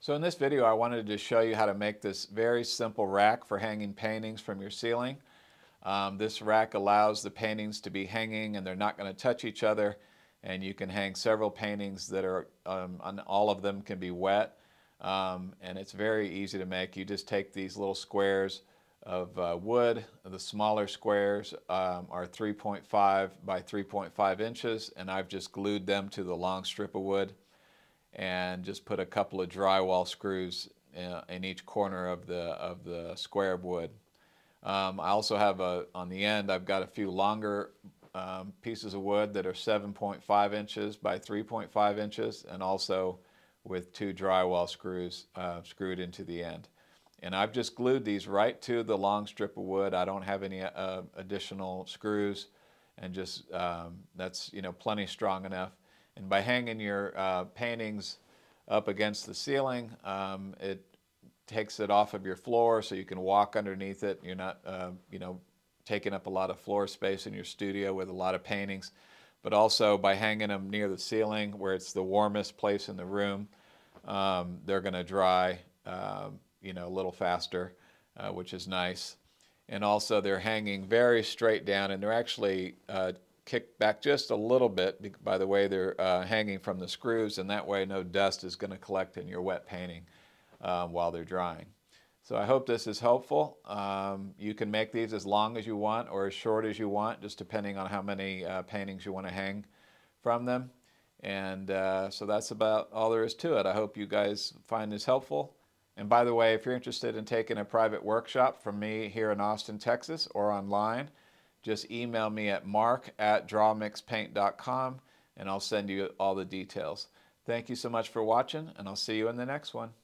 So in this video, I wanted to show you how to make this very simple rack for hanging paintings from your ceiling. This rack allows the paintings to be hanging and they're not going to touch each other, and you can hang several paintings that are, on all of them can be wet, and it's very easy to make. You just take these little squares of wood. The smaller squares are 3.5 by 3.5 inches, and I've just glued them to the long strip of wood and just put a couple of drywall screws in each corner of the square of wood. I also have on the end, I've got a few longer pieces of wood that are 7.5 inches by 3.5 inches, and also with two drywall screws screwed into the end. And I've just glued these right to the long strip of wood. I don't have any additional screws, and just that's plenty strong enough. And by hanging your paintings up against the ceiling, it takes it off of your floor so you can walk underneath it. You're not taking up a lot of floor space in your studio with a lot of paintings. But also by hanging them near the ceiling where it's the warmest place in the room, they're going to dry a little faster, which is nice. And also they're hanging very straight down, and they're actually kicked back just a little bit by the way they're hanging from the screws, and that way no dust is going to collect in your wet painting while they're drying. So I hope this is helpful. You can make these as long as you want or as short as you want, just depending on how many paintings you want to hang from them. And so that's about all there is to it. I hope you guys find this helpful. And by the way, if you're interested in taking a private workshop from me here in Austin, Texas, or online, just email me at mark@drawmixpaint.com, and I'll send you all the details. Thank you so much for watching, and I'll see you in the next one.